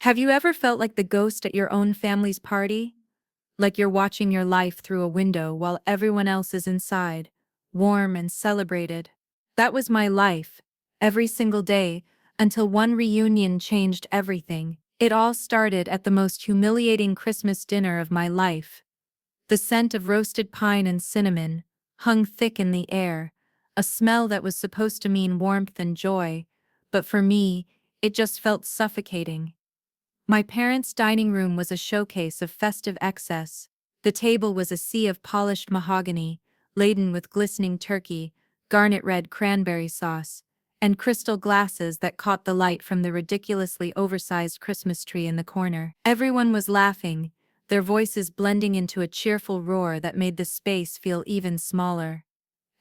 Have you ever felt like the ghost at your own family's party? Like you're watching your life through a window while everyone else is inside, warm and celebrated? That was my life, every single day, until one reunion changed everything. It all started at the most humiliating Christmas dinner of my life. The scent of roasted pine and cinnamon hung thick in the air, a smell that was supposed to mean warmth and joy, but for me, it just felt suffocating. My parents' dining room was a showcase of festive excess. The table was a sea of polished mahogany, laden with glistening turkey, garnet red cranberry sauce, and crystal glasses that caught the light from the ridiculously oversized Christmas tree in the corner. Everyone was laughing, their voices blending into a cheerful roar that made the space feel even smaller.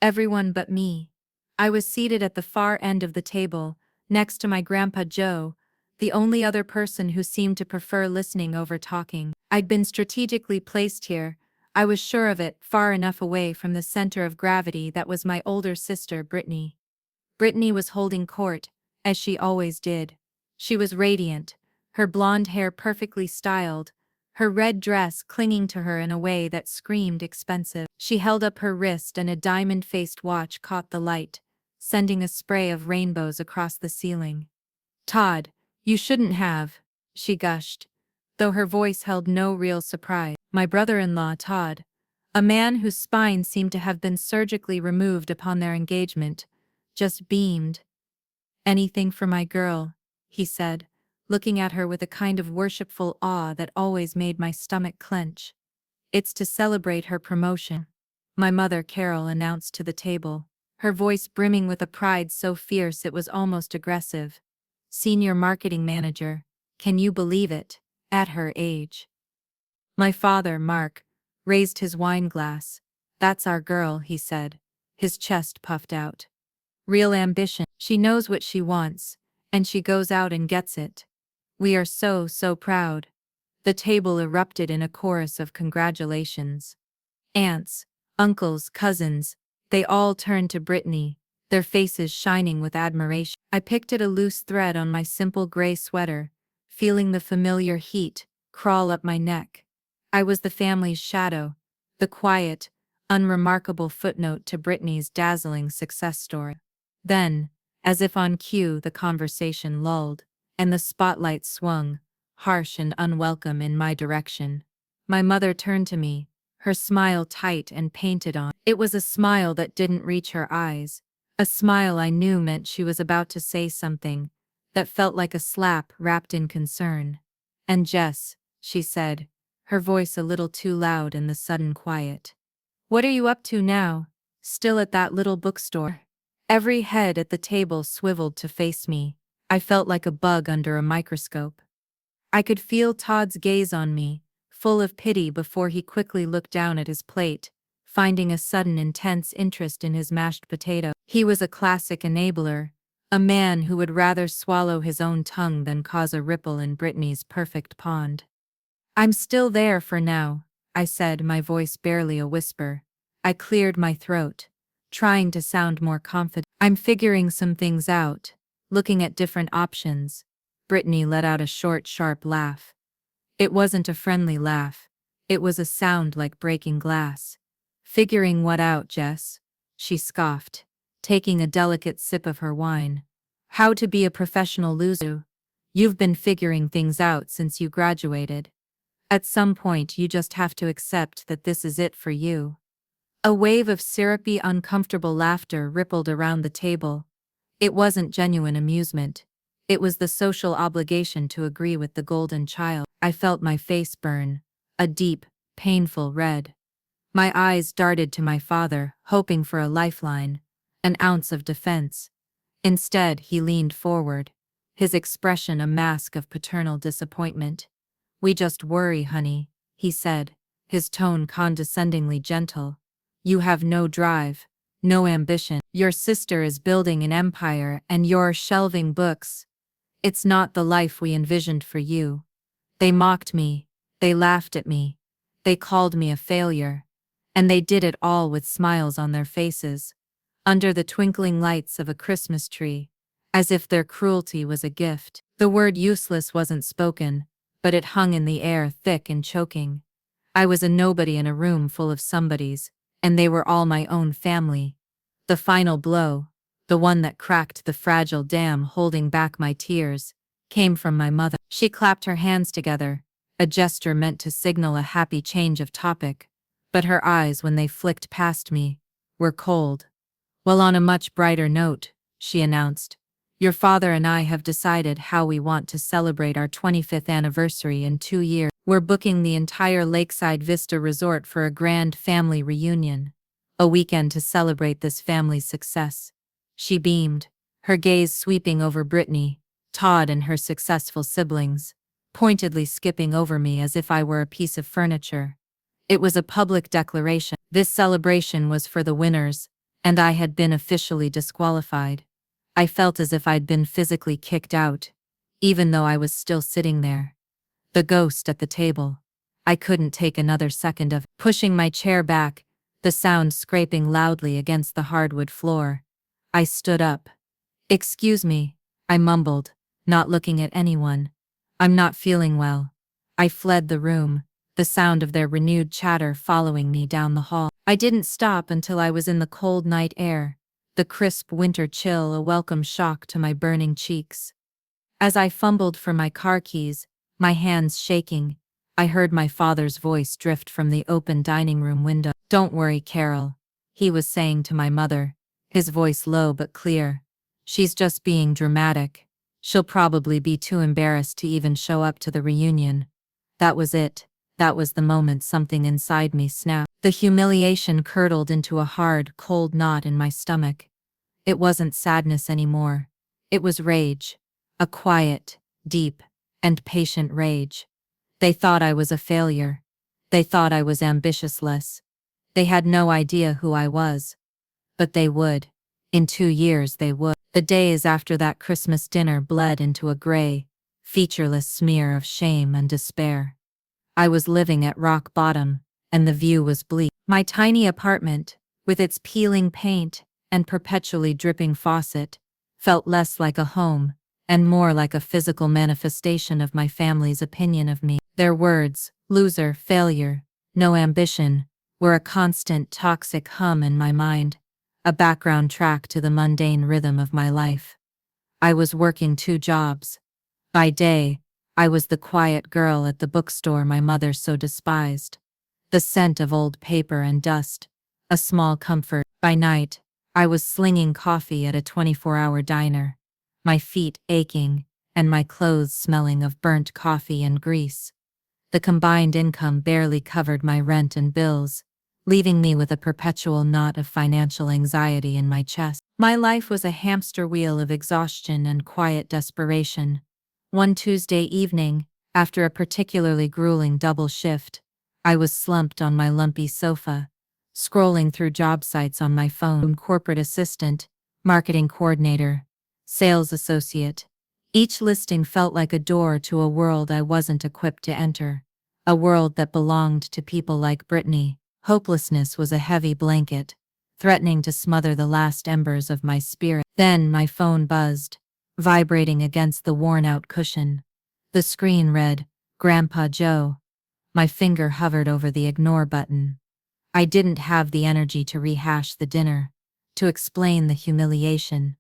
Everyone but me. I was seated at the far end of the table, next to my Grandpa Joe, the only other person who seemed to prefer listening over talking. I'd been strategically placed here, I was sure of it, far enough away from the center of gravity that was my older sister, Brittany. Brittany was holding court, as she always did. She was radiant, her blonde hair perfectly styled, her red dress clinging to her in a way that screamed expensive. She held up her wrist and a diamond-faced watch caught the light, sending a spray of rainbows across the ceiling. "Todd, you shouldn't have," she gushed, though her voice held no real surprise. My brother-in-law, Todd, a man whose spine seemed to have been surgically removed upon their engagement, just beamed. "Anything for my girl," he said, looking at her with a kind of worshipful awe that always made my stomach clench. "It's to celebrate her promotion," my mother Carol announced to the table, her voice brimming with a pride so fierce it was almost aggressive. "Senior marketing manager, can you believe it, at her age?" My father, Mark, raised his wine glass. "That's our girl," he said, his chest puffed out. "Real ambition. She knows what she wants, and she goes out and gets it. We are so proud." The table erupted in a chorus of congratulations. Aunts, uncles, cousins, they all turned to Brittany, their faces shining with admiration. I picked at a loose thread on my simple gray sweater, feeling the familiar heat crawl up my neck. I was the family's shadow, the quiet, unremarkable footnote to Brittany's dazzling success story. Then, as if on cue, the conversation lulled, and the spotlight swung, harsh and unwelcome, in my direction. My mother turned to me, her smile tight and painted on. It was a smile that didn't reach her eyes, a smile I knew meant she was about to say something, that felt like a slap wrapped in concern. "And Jess," she said, her voice a little too loud in the sudden quiet. "What are you up to now? Still at that little bookstore?" Every head at the table swiveled to face me. I felt like a bug under a microscope. I could feel Todd's gaze on me, full of pity, before he quickly looked down at his plate, finding a sudden intense interest in his mashed potato. He was a classic enabler, a man who would rather swallow his own tongue than cause a ripple in Brittany's perfect pond. "I'm still there for now," I said, my voice barely a whisper. I cleared my throat, trying to sound more confident. "I'm figuring some things out, looking at different options." Brittany let out a short, sharp laugh. It wasn't a friendly laugh. It was a sound like breaking glass. "Figuring what out, Jess?" she scoffed, taking a delicate sip of her wine. "How to be a professional loser. You've been figuring things out since you graduated. At some point you just have to accept that this is it for you." A wave of syrupy, uncomfortable laughter rippled around the table. It wasn't genuine amusement. It was the social obligation to agree with the golden child. I felt my face burn, a deep, painful red. My eyes darted to my father, hoping for a lifeline, an ounce of defense. Instead, he leaned forward, his expression a mask of paternal disappointment. "We just worry, honey," he said, his tone condescendingly gentle. "You have no drive, no ambition. Your sister is building an empire and you're shelving books. It's not the life we envisioned for you." They mocked me, they laughed at me, they called me a failure. And they did it all with smiles on their faces, under the twinkling lights of a Christmas tree, as if their cruelty was a gift. The word useless wasn't spoken, but it hung in the air thick and choking. I was a nobody in a room full of somebodies, and they were all my own family. The final blow, the one that cracked the fragile dam holding back my tears, came from my mother. She clapped her hands together, a gesture meant to signal a happy change of topic, but her eyes, when they flicked past me, were cold. Well, on a much brighter note, she announced, your father and I have decided how we want to celebrate our 25th anniversary in 2 years. We're booking the entire Lakeside Vista Resort for a grand family reunion. A weekend to celebrate this family's success. She beamed, her gaze sweeping over Brittany, Todd and her successful siblings, pointedly skipping over me as if I were a piece of furniture. It was a public declaration. This celebration was for the winners, and I had been officially disqualified. I felt as if I'd been physically kicked out, even though I was still sitting there. The ghost at the table. I couldn't take another second of pushing my chair back, the sound scraping loudly against the hardwood floor. I stood up. Excuse me, I mumbled, not looking at anyone. I'm not feeling well. I fled the room, the sound of their renewed chatter following me down the hall. I didn't stop until I was in the cold night air, the crisp winter chill a welcome shock to my burning cheeks. As I fumbled for my car keys, my hands shaking, I heard my father's voice drift from the open dining room window. Don't worry, Carol, he was saying to my mother, his voice low but clear. She's just being dramatic. She'll probably be too embarrassed to even show up to the reunion. That was it. That was the moment something inside me snapped. The humiliation curdled into a hard, cold knot in my stomach. It wasn't sadness anymore. It was rage. A quiet, deep, and patient rage. They thought I was a failure. They thought I was ambitionless. They had no idea who I was. But they would. In 2 years they would. The days after that Christmas dinner bled into a gray, featureless smear of shame and despair. I was living at rock bottom, and the view was bleak. My tiny apartment, with its peeling paint and perpetually dripping faucet, felt less like a home and more like a physical manifestation of my family's opinion of me. Their words, loser, failure, no ambition, were a constant toxic hum in my mind, a background track to the mundane rhythm of my life. I was working 2 jobs. By day, I was the quiet girl at the bookstore my mother so despised. The scent of old paper and dust, a small comfort. By night, I was slinging coffee at a 24-hour diner, my feet aching and my clothes smelling of burnt coffee and grease. The combined income barely covered my rent and bills, leaving me with a perpetual knot of financial anxiety in my chest. My life was a hamster wheel of exhaustion and quiet desperation. One Tuesday evening, after a particularly grueling double shift, I was slumped on my lumpy sofa, scrolling through job sites on my phone. Corporate assistant, marketing coordinator, sales associate. Each listing felt like a door to a world I wasn't equipped to enter, a world that belonged to people like Brittany. Hopelessness was a heavy blanket, threatening to smother the last embers of my spirit. Then my phone buzzed, vibrating against the worn-out cushion. The screen read, Grandpa Joe. My finger hovered over the ignore button. I didn't have the energy to rehash the dinner, to explain the humiliation,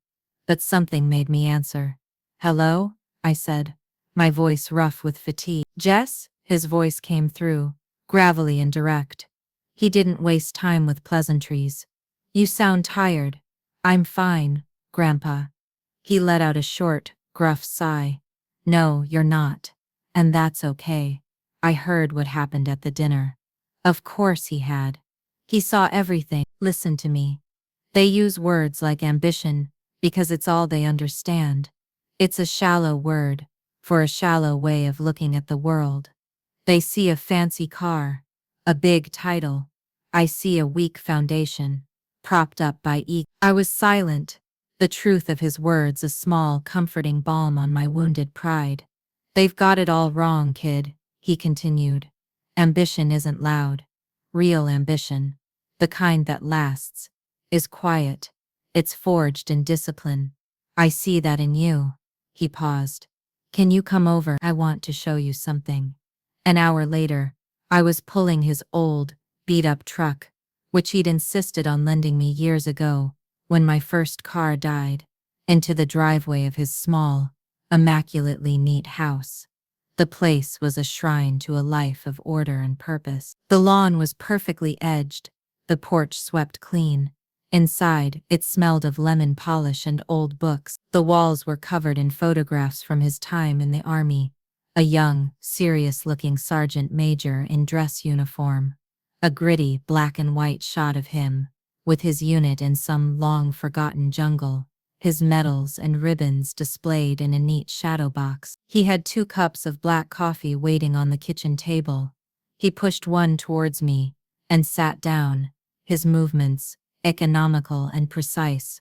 but something made me answer. Hello? I said, my voice rough with fatigue. Jess? His voice came through, gravelly and direct. He didn't waste time with pleasantries. You sound tired. I'm fine, Grandpa. He let out a short, gruff sigh. No, you're not. And that's okay. I heard what happened at the dinner. Of course he had. He saw everything. Listen to me. They use words like ambition because it's all they understand. It's a shallow word for a shallow way of looking at the world. They see a fancy car, a big title. I see a weak foundation, propped up by ego. I was silent, the truth of his words a small, comforting balm on my wounded pride. They've got it all wrong, kid, he continued. Ambition isn't loud. Real ambition, the kind that lasts, is quiet. It's forged in discipline. I see that in you. He paused. "Can you come over? I want to show you something." An hour later, I was pulling his old, beat-up truck, which he'd insisted on lending me years ago, when my first car died, into the driveway of his small, immaculately neat house. The place was a shrine to a life of order and purpose. The lawn was perfectly edged, the porch swept clean. Inside, it smelled of lemon polish and old books. The walls were covered in photographs from his time in the army. A young, serious-looking sergeant major in dress uniform. A gritty black and white shot of him, with his unit in some long-forgotten jungle, his medals and ribbons displayed in a neat shadow box. He had 2 cups of black coffee waiting on the kitchen table. He pushed one towards me and sat down, his movements economical and precise.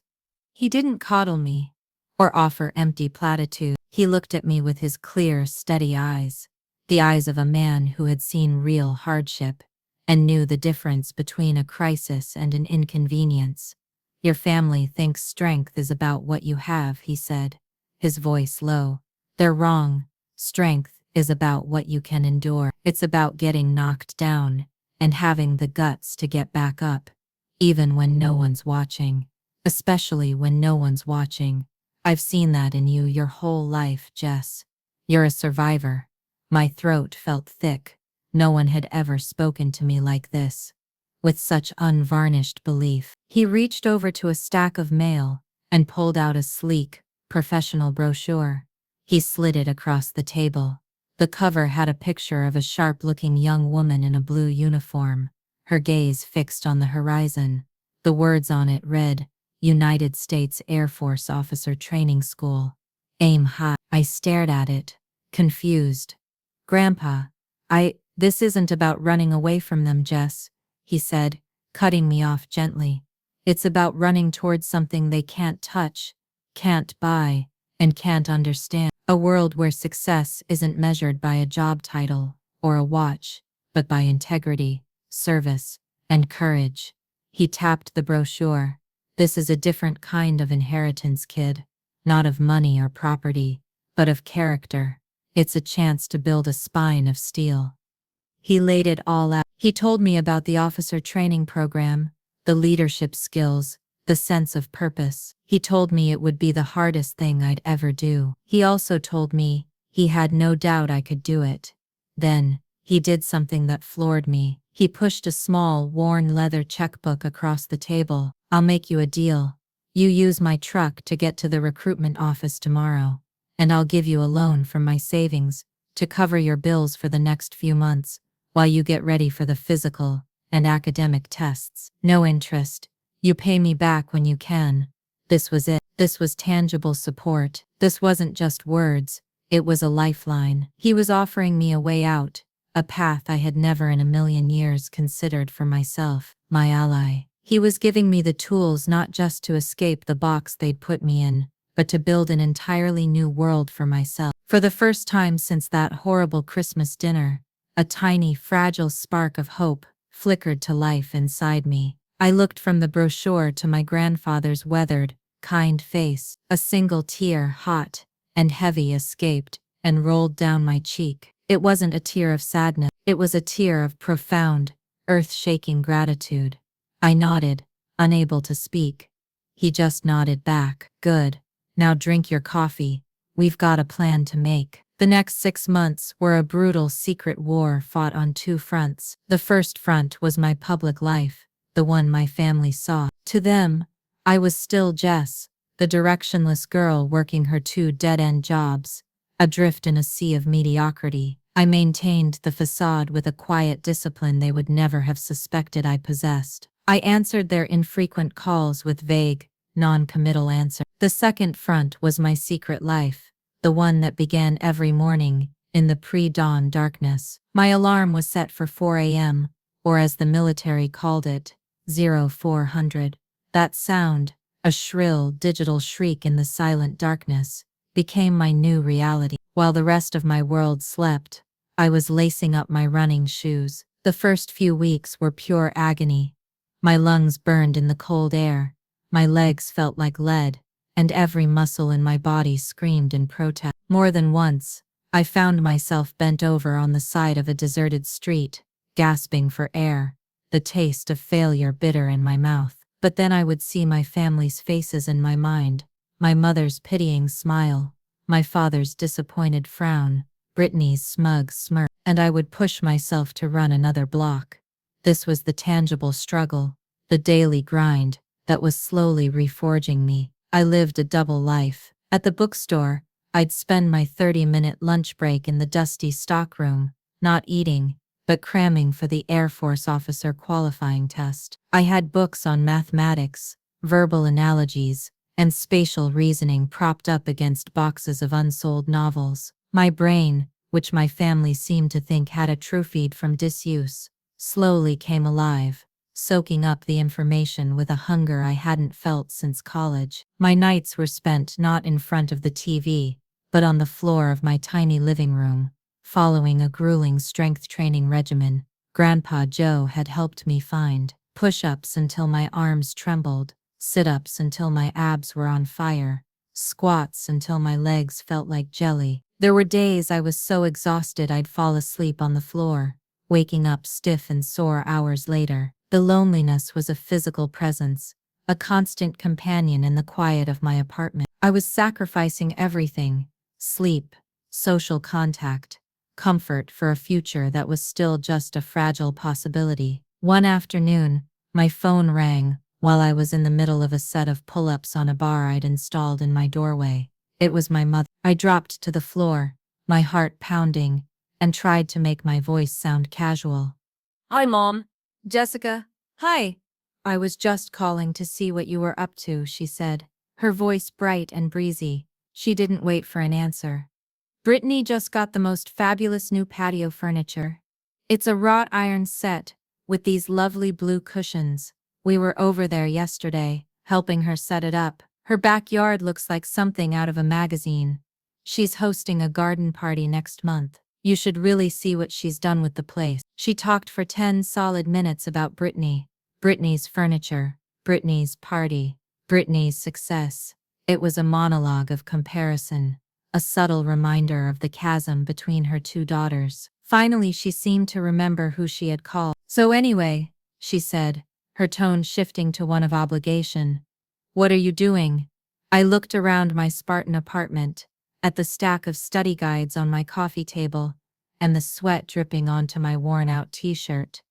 He didn't coddle me or offer empty platitudes. He looked at me with his clear, steady eyes, the eyes of a man who had seen real hardship and knew the difference between a crisis and an inconvenience. "Your family thinks strength is about what you have," he said, his voice low. "They're wrong. Strength is about what you can endure. It's about getting knocked down and having the guts to get back up, even when no one's watching. Especially when no one's watching. I've seen that in you your whole life, Jess. You're a survivor." My throat felt thick. No one had ever spoken to me like this, with such unvarnished belief. He reached over to a stack of mail and pulled out a sleek, professional brochure. He slid it across the table. The cover had a picture of a sharp-looking young woman in a blue uniform, her gaze fixed on the horizon. The words on it read, "United States Air Force Officer Training School. Aim high." I stared at it, confused. "Grandpa, this isn't about running away from them, Jess," he said, cutting me off gently. "It's about running towards something they can't touch, can't buy, and can't understand. A world where success isn't measured by a job title or a watch, but by integrity, service, and courage." He tapped the brochure. "This is a different kind of inheritance, kid. Not of money or property, but of character. It's a chance to build a spine of steel." He laid it all out. He told me about the officer training program, the leadership skills, the sense of purpose. He told me it would be the hardest thing I'd ever do. He also told me he had no doubt I could do it. Then, he did something that floored me. He pushed a small, worn leather checkbook across the table. "I'll make you a deal. You use my truck to get to the recruitment office tomorrow, and I'll give you a loan from my savings to cover your bills for the next few months while you get ready for the physical and academic tests. No interest. You pay me back when you can." This was it. This was tangible support. This wasn't just words. It was a lifeline. He was offering me a way out, a path I had never in a million years considered for myself, my ally. He was giving me the tools not just to escape the box they'd put me in, but to build an entirely new world for myself. For the first time since that horrible Christmas dinner, a tiny, fragile spark of hope flickered to life inside me. I looked from the brochure to my grandfather's weathered, kind face. A single tear, hot and heavy, escaped and rolled down my cheek. It wasn't a tear of sadness. It was a tear of profound, earth-shaking gratitude. I nodded, unable to speak. He just nodded back. "Good. Now drink your coffee. We've got a plan to make." The next 6 months were a brutal secret war fought on 2 fronts. The first front was my public life, the one my family saw. To them, I was still Jess, the directionless girl working her 2 dead-end jobs, adrift in a sea of mediocrity. I maintained the facade with a quiet discipline they would never have suspected I possessed. I answered their infrequent calls with vague, non-committal answers. The second front was my secret life, the one that began every morning in the pre-dawn darkness. My alarm was set for 4 a.m., or as the military called it, 0400. That sound, a shrill digital shriek in the silent darkness, became my new reality. While the rest of my world slept, I was lacing up my running shoes. The first few weeks were pure agony. My lungs burned in the cold air, my legs felt like lead, and every muscle in my body screamed in protest. More than once, I found myself bent over on the side of a deserted street, gasping for air, the taste of failure bitter in my mouth. But then I would see my family's faces in my mind, my mother's pitying smile, my father's disappointed frown, Brittany's smug smirk, and I would push myself to run another block. This was the tangible struggle, the daily grind, that was slowly reforging me. I lived a double life. At the bookstore, I'd spend my 30-minute lunch break in the dusty stockroom, not eating, but cramming for the Air Force officer qualifying test. I had books on mathematics, verbal analogies, and spatial reasoning propped up against boxes of unsold novels. My brain, which my family seemed to think had atrophied from disuse, slowly came alive, soaking up the information with a hunger I hadn't felt since college. My nights were spent not in front of the TV, but on the floor of my tiny living room, following a grueling strength training regimen Grandpa Joe had helped me find. Push-ups until my arms trembled, sit-ups until my abs were on fire, squats until my legs felt like jelly. There were days I was so exhausted I'd fall asleep on the floor, waking up stiff and sore hours later. The loneliness was a physical presence, a constant companion in the quiet of my apartment. I was sacrificing everything: sleep, social contact, comfort for a future that was still just a fragile possibility. One afternoon, my phone rang while I was in the middle of a set of pull-ups on a bar I'd installed in my doorway. It was my mother. I dropped to the floor, my heart pounding, and tried to make my voice sound casual. Hi, Mom. Jessica, hi. I was just calling to see what you were up to, she said, her voice bright and breezy. She didn't wait for an answer. Brittany just got the most fabulous new patio furniture. It's a wrought iron set, with these lovely blue cushions. We were over there yesterday, helping her set it up. Her backyard looks like something out of a magazine. She's hosting a garden party next month. You should really see what she's done with the place. She talked for 10 solid minutes about Brittany, Brittany's furniture, Brittany's party, Brittany's success. It was a monologue of comparison, a subtle reminder of the chasm between her two daughters. Finally, she seemed to remember who she had called. So anyway, she said, her tone shifting to one of obligation. What are you doing? I looked around my Spartan apartment, at the stack of study guides on my coffee table, and the sweat dripping onto my worn-out t-shirt.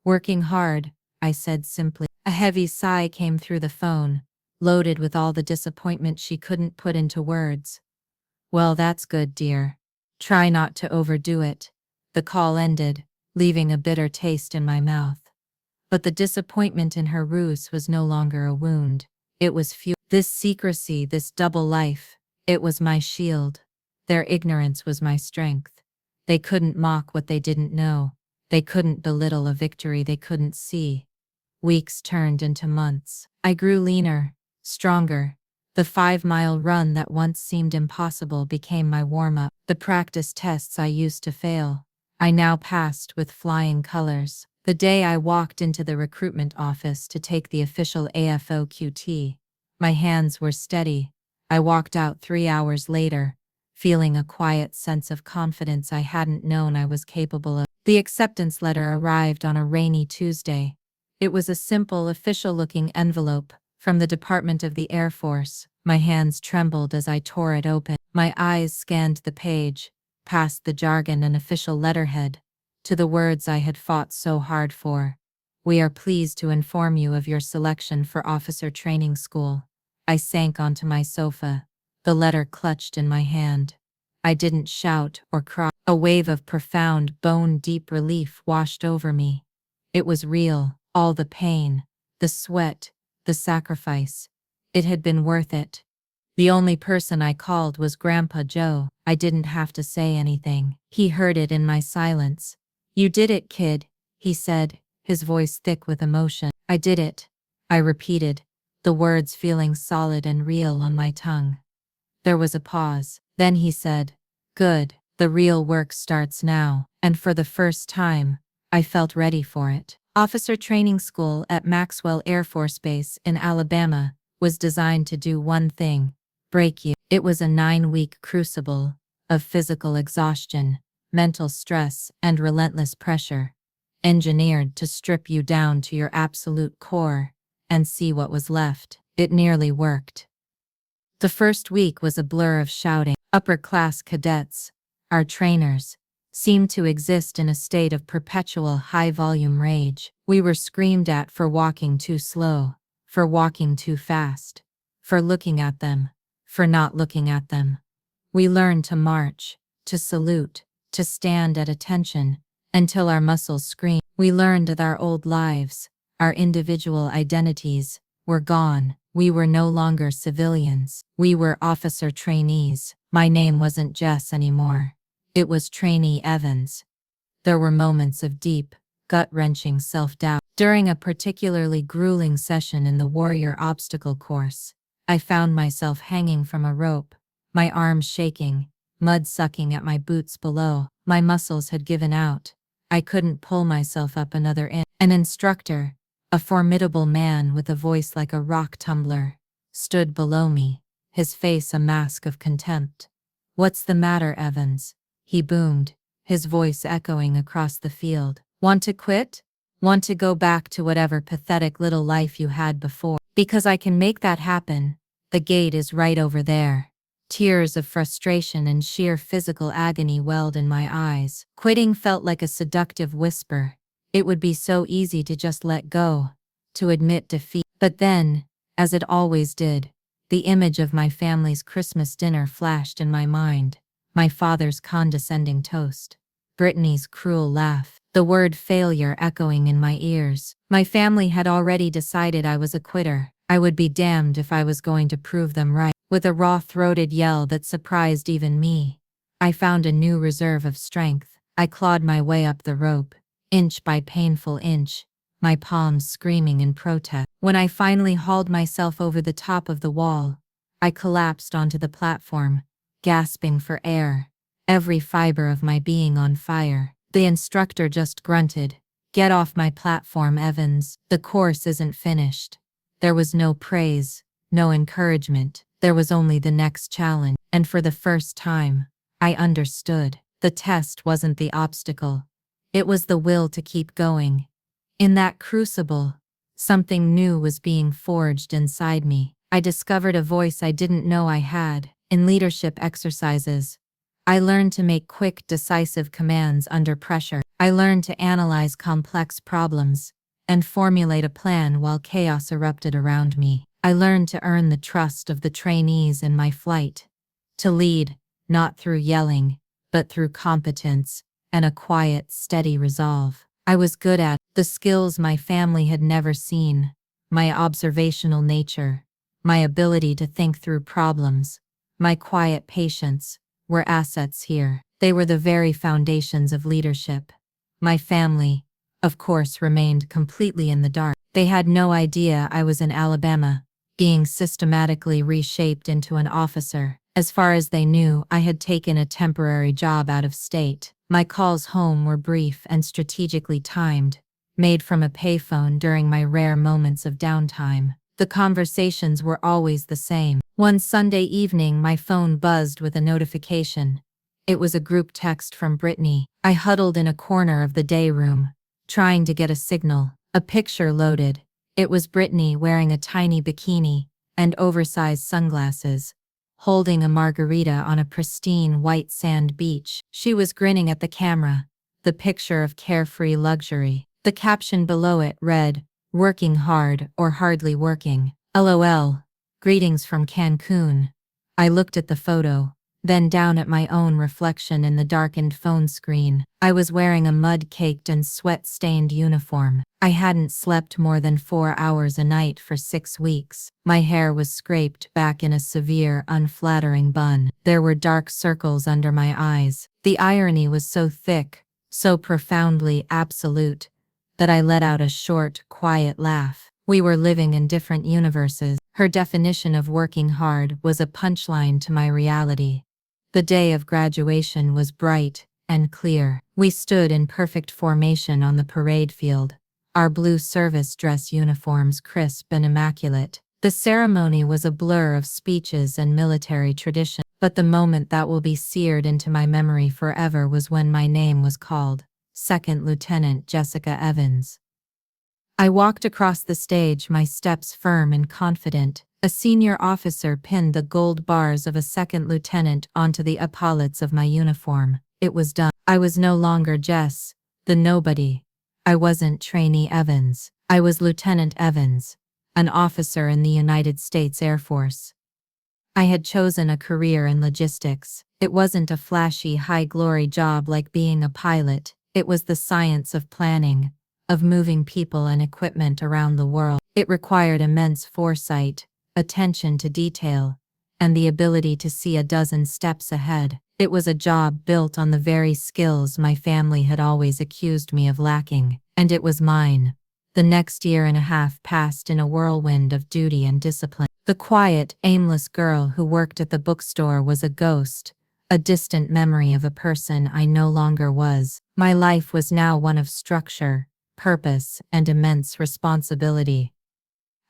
Working hard, I said simply. A heavy sigh came through the phone, loaded with all the disappointment she couldn't put into words. Well, that's good, dear. Try not to overdo it. The call ended, leaving a bitter taste in my mouth. But the disappointment in her ruse was no longer a wound. It was fuel. This secrecy, this double life, it was my shield. Their ignorance was my strength. They couldn't mock what they didn't know. They couldn't belittle a victory they couldn't see. Weeks turned into months. I grew leaner, stronger. The 5-mile run that once seemed impossible became my warm-up. The practice tests I used to fail, I now passed with flying colors. The day I walked into the recruitment office to take the official AFOQT, my hands were steady. I walked out 3 hours later, feeling a quiet sense of confidence I hadn't known I was capable of. The acceptance letter arrived on a rainy Tuesday. It was a simple, official-looking envelope from the Department of the Air Force. My hands trembled as I tore it open. My eyes scanned the page, past the jargon and official letterhead, to the words I had fought so hard for. We are pleased to inform you of your selection for officer training school. I sank onto my sofa, the letter clutched in my hand. I didn't shout or cry. A wave of profound, bone-deep relief washed over me. It was real, all the pain, the sweat, the sacrifice. It had been worth it. The only person I called was Grandpa Joe. I didn't have to say anything. He heard it in my silence. You did it, kid, he said, his voice thick with emotion. I did it, I repeated, the words feeling solid and real on my tongue. There was a pause. Then he said, good, the real work starts now. And for the first time, I felt ready for it. Officer training school at Maxwell Air Force Base in Alabama, was designed to do one thing: break you. It was a 9-week crucible of physical exhaustion, mental stress, and relentless pressure, engineered to strip you down to your absolute core and see what was left. It nearly worked. The first week was a blur of shouting. Upper-class cadets, our trainers, seemed to exist in a state of perpetual high-volume rage. We were screamed at for walking too slow, for walking too fast, for looking at them, for not looking at them. We learned to march, to salute, to stand at attention, until our muscles screamed. We learned that our old lives, our individual identities, were gone. We were no longer civilians. We were officer trainees. My name wasn't Jess anymore. It was Trainee Evans. There were moments of deep, gut-wrenching self-doubt. During a particularly grueling session in the warrior obstacle course, I found myself hanging from a rope, my arms shaking, mud sucking at my boots below. My muscles had given out. I couldn't pull myself up another inch. An instructor, a formidable man with a voice like a rock tumbler, stood below me, his face a mask of contempt. "What's the matter, Evans?" he boomed, his voice echoing across the field. "Want to quit? Want to go back to whatever pathetic little life you had before? Because I can make that happen. The gate is right over there." Tears of frustration and sheer physical agony welled in my eyes. Quitting felt like a seductive whisper. It would be so easy to just let go, to admit defeat. But then, as it always did, the image of my family's Christmas dinner flashed in my mind. My father's condescending toast, Brittany's cruel laugh, the word failure echoing in my ears. My family had already decided I was a quitter. I would be damned if I was going to prove them right. With a raw-throated yell that surprised even me, I found a new reserve of strength. I clawed my way up the rope, inch by painful inch, my palms screaming in protest. When I finally hauled myself over the top of the wall, I collapsed onto the platform, gasping for air, every fiber of my being on fire. The instructor just grunted, "Get off my platform, Evans. The course isn't finished." There was no praise, no encouragement. There was only the next challenge. And for the first time, I understood. The test wasn't the obstacle. It was the will to keep going. In that crucible, something new was being forged inside me. I discovered a voice I didn't know I had. In leadership exercises, I learned to make quick, decisive commands under pressure. I learned to analyze complex problems and formulate a plan while chaos erupted around me. I learned to earn the trust of the trainees in my flight, to lead, not through yelling, but through competence and a quiet, steady resolve. I was good at the skills my family had never seen: my observational nature, my ability to think through problems, my quiet patience were assets here. They were the very foundations of leadership. My family, of course, remained completely in the dark. They had no idea I was in Alabama, being systematically reshaped into an officer. As far as they knew, I had taken a temporary job out of state. My calls home were brief and strategically timed, made from a payphone during my rare moments of downtime. The conversations were always the same. One Sunday evening, my phone buzzed with a notification. It was a group text from Brittany. I huddled in a corner of the day room, trying to get a signal. A picture loaded. It was Brittany wearing a tiny bikini and oversized sunglasses, holding a margarita on a pristine white sand beach. She was grinning at the camera, the picture of carefree luxury. The caption below it read, "Working hard or hardly working. LOL. Greetings from Cancun." I looked at the photo, then down at my own reflection in the darkened phone screen. I was wearing a mud-caked and sweat-stained uniform. I hadn't slept more than 4 hours a night for 6 weeks. My hair was scraped back in a severe, unflattering bun. There were dark circles under my eyes. The irony was so thick, so profoundly absolute, that I let out a short, quiet laugh. We were living in different universes. Her definition of working hard was a punchline to my reality. The day of graduation was bright and clear. We stood in perfect formation on the parade field, our blue service dress uniforms crisp and immaculate. The ceremony was a blur of speeches and military tradition, but the moment that will be seared into my memory forever was when my name was called, Second Lieutenant Jessica Evans. I walked across the stage, my steps firm and confident. A senior officer pinned the gold bars of a second lieutenant onto the epaulets of my uniform. It was done. I was no longer Jess, the nobody. I wasn't Trainee Evans. I was Lieutenant Evans, an officer in the United States Air Force. I had chosen a career in logistics. It wasn't a flashy, high-glory job like being a pilot. It was the science of planning, of moving people and equipment around the world. It required immense foresight, attention to detail, and the ability to see a dozen steps ahead. It was a job built on the very skills my family had always accused me of lacking, and it was mine. The next year and a half passed in a whirlwind of duty and discipline. The quiet, aimless girl who worked at the bookstore was a ghost, a distant memory of a person I no longer was. My life was now one of structure, purpose, and immense responsibility.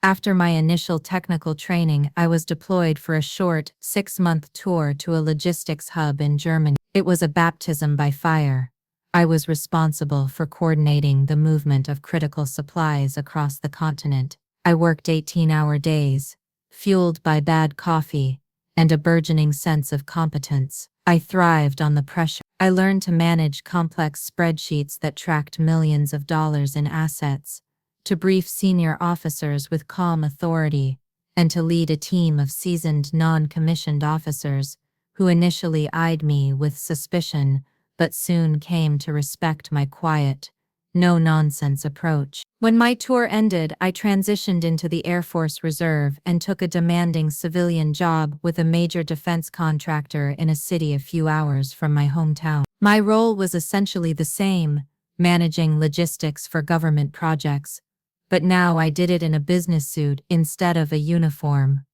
After my initial technical training, I was deployed for a short, 6-month tour to a logistics hub in Germany. It was a baptism by fire. I was responsible for coordinating the movement of critical supplies across the continent. I worked 18-hour days, fueled by bad coffee and a burgeoning sense of competence. I thrived on the pressure. I learned to manage complex spreadsheets that tracked millions of dollars in assets, to brief senior officers with calm authority, and to lead a team of seasoned non-commissioned officers who initially eyed me with suspicion but soon came to respect my quiet, no-nonsense approach. When my tour ended, I transitioned into the Air Force Reserve and took a demanding civilian job with a major defense contractor in a city a few hours from my hometown. My role was essentially the same, managing logistics for government projects, but now I did it in a business suit instead of a uniform.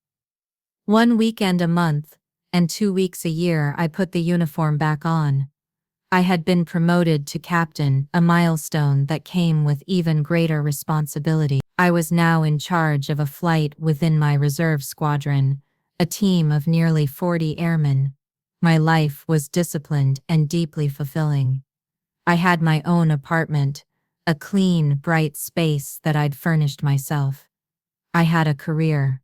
1 weekend a month, and 2 weeks a year I put the uniform back on. I had been promoted to captain, a milestone that came with even greater responsibility. I was now in charge of a flight within my reserve squadron, a team of nearly 40 airmen. My life was disciplined and deeply fulfilling. I had my own apartment, a clean, bright space that I'd furnished myself. I had a career.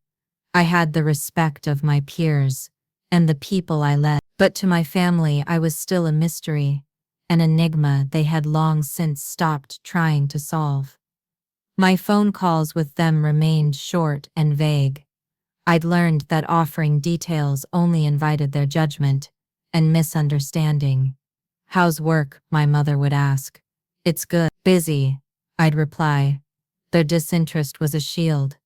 I had the respect of my peers and the people I led. But to my family I was still a mystery, an enigma they had long since stopped trying to solve. My phone calls with them remained short and vague. I'd learned that offering details only invited their judgment and misunderstanding. "How's work?" my mother would ask. "It's good." "Busy," I'd reply. Their disinterest was a shield.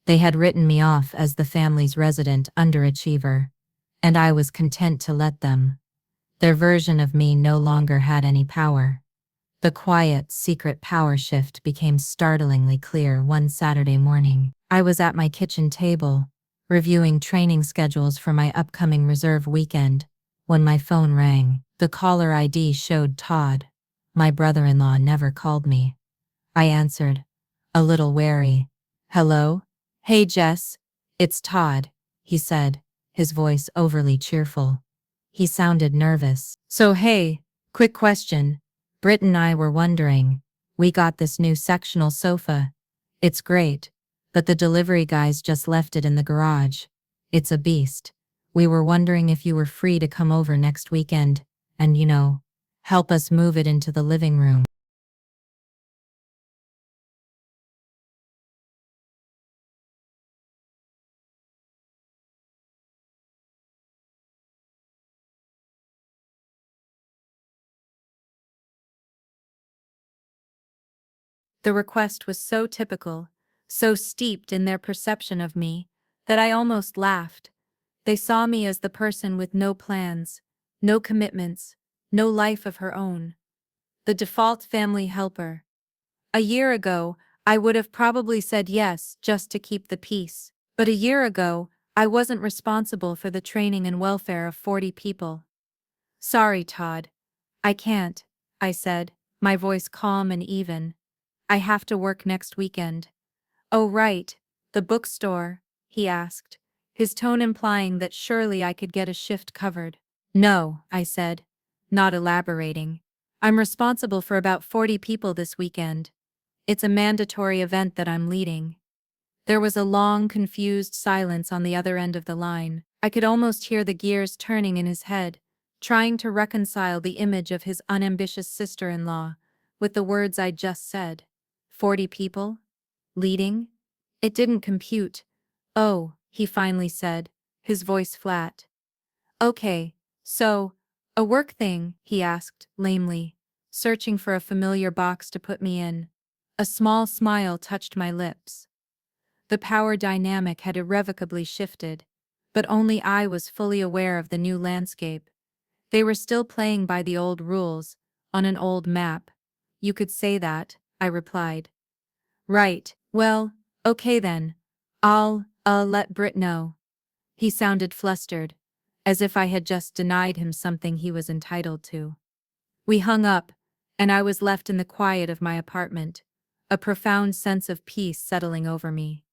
They had written me off as the family's resident underachiever, and I was content to let them. Their version of me no longer had any power. The quiet, secret power shift became startlingly clear one Saturday morning. I was at my kitchen table, reviewing training schedules for my upcoming reserve weekend, when my phone rang. The caller ID showed Todd. My brother-in-law never called me. I answered, a little wary. "Hello? Hey Jess, it's Todd," he said, his voice overly cheerful. He sounded nervous. "So hey, quick question. Britt and I were wondering, we got this new sectional sofa. It's great, but the delivery guys just left it in the garage. It's a beast. We were wondering if you were free to come over next weekend and, help us move it into the living room." The request was so typical, so steeped in their perception of me, that I almost laughed. They saw me as the person with no plans, no commitments, no life of her own. The default family helper. A year ago, I would have probably said yes just to keep the peace. But a year ago, I wasn't responsible for the training and welfare of 40 people. "Sorry, Todd. I can't," I said, my voice calm and even. "I have to work next weekend." "Oh right, the bookstore," he asked, his tone implying that surely I could get a shift covered. No, I said, not elaborating. I'm responsible for about 40 people this weekend. It's a mandatory event that I'm leading. There was a long, confused silence on the other end of the line. I could almost hear the gears turning in his head, trying to reconcile the image of his unambitious sister-in-law with the words I'd just said. 40 people? Leading? It didn't compute. Oh, he finally said, his voice flat. Okay, so, a work thing, he asked, lamely, searching for a familiar box to put me in. A small smile touched my lips. The power dynamic had irrevocably shifted, but only I was fully aware of the new landscape. They were still playing by the old rules, on an old map. You could say that, I replied. Right, well, okay then. I'll let Britt know. He sounded flustered, as if I had just denied him something he was entitled to. We hung up, and I was left in the quiet of my apartment, a profound sense of peace settling over me.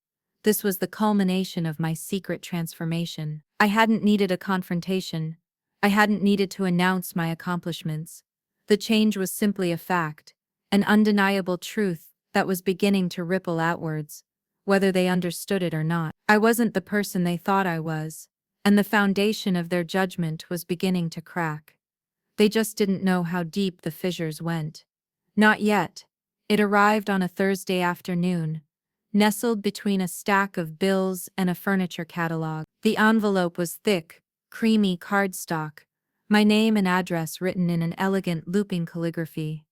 This was the culmination of my secret transformation. I hadn't needed a confrontation. I hadn't needed to announce my accomplishments. The change was simply a fact, an undeniable truth that was beginning to ripple outwards, whether they understood it or not. I wasn't the person they thought I was, and the foundation of their judgment was beginning to crack. They just didn't know how deep the fissures went. Not yet. It arrived on a Thursday afternoon, nestled between a stack of bills and a furniture catalog. The envelope was thick, creamy cardstock, my name and address written in an elegant looping calligraphy.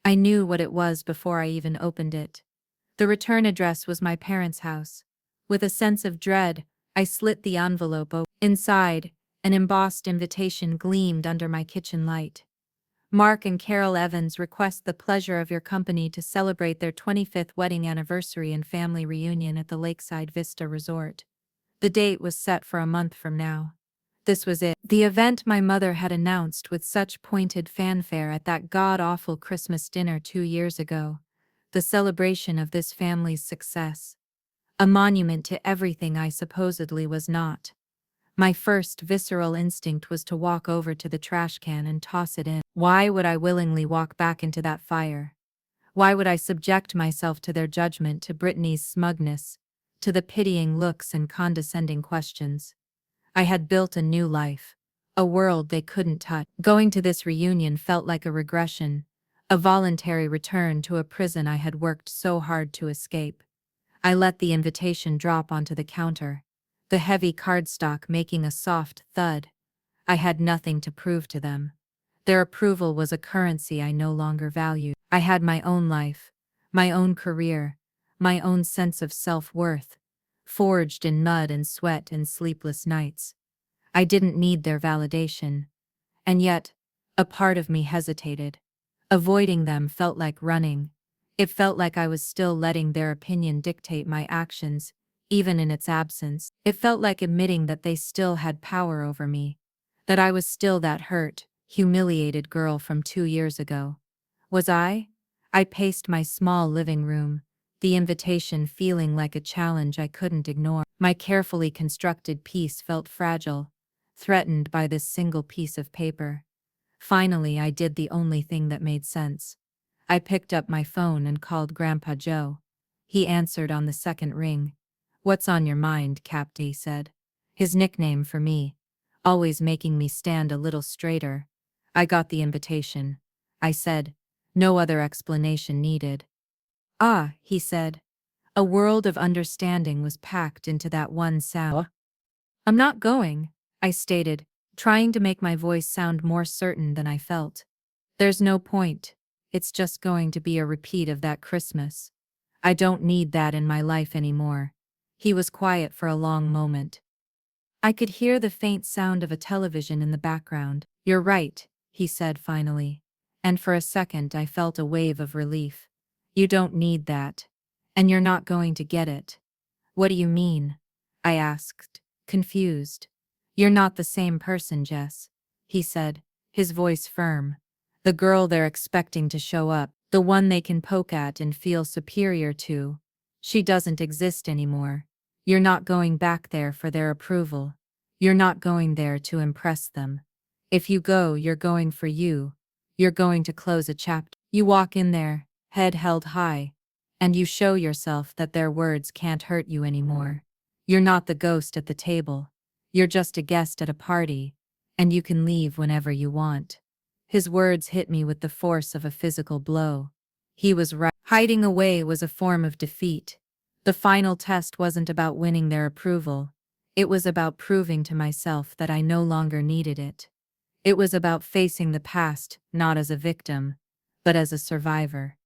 I knew what it was before I even opened it. The return address was my parents' house. With a sense of dread, I slit the envelope open. Inside, an embossed invitation gleamed under my kitchen light. Mark and Carol Evans request the pleasure of your company to celebrate their 25th wedding anniversary and family reunion at the Lakeside Vista Resort. The date was set for a month from now. This was it. The event my mother had announced with such pointed fanfare at that god-awful Christmas dinner 2 years ago. The celebration of this family's success. A monument to everything I supposedly was not. My first visceral instinct was to walk over to the trash can and toss it in. Why would I willingly walk back into that fire? Why would I subject myself to their judgment, to Brittany's smugness, to the pitying looks and condescending questions? I had built a new life, a world they couldn't touch. Going to this reunion felt like a regression, a voluntary return to a prison I had worked so hard to escape. I let the invitation drop onto the counter, the heavy cardstock making a soft thud. I had nothing to prove to them. Their approval was a currency I no longer valued. I had my own life, my own career, my own sense of self-worth, forged in mud and sweat and sleepless nights. I didn't need their validation. And yet, a part of me hesitated. Avoiding them felt like running. It felt like I was still letting their opinion dictate my actions, even in its absence. It felt like admitting that they still had power over me, that I was still that hurt, humiliated girl from 2 years ago. Was I? I paced my small living room, the invitation feeling like a challenge I couldn't ignore. My carefully constructed peace felt fragile, threatened by this single piece of paper. Finally, I did the only thing that made sense. I picked up my phone and called Grandpa Joe. He answered on the second ring. "What's on your mind, Cap?" he said. His nickname for me, always making me stand a little straighter. "I got the invitation," I said. No other explanation needed. "Ah," he said. A world of understanding was packed into that one sound. "I'm not going," I stated, trying to make my voice sound more certain than I felt. "There's no point. It's just going to be a repeat of that Christmas. I don't need that in my life anymore." He was quiet for a long moment. I could hear the faint sound of a television in the background. "You're right," he said finally. And for a second I felt a wave of relief. "You don't need that. And you're not going to get it." "What do you mean?" I asked, confused. "You're not the same person, Jess," he said, his voice firm. "The girl they're expecting to show up, the one they can poke at and feel superior to, she doesn't exist anymore. You're not going back there for their approval. You're not going there to impress them. If you go, you're going for you. You're going to close a chapter. You walk in there, head held high, and you show yourself that their words can't hurt you anymore. You're not the ghost at the table. You're just a guest at a party, and you can leave whenever you want. His words hit me with the force of a physical blow. He was right. Hiding away was a form of defeat. The final test wasn't about winning their approval. It was about proving to myself that I no longer needed it. It was about facing the past, not as a victim, but as a survivor.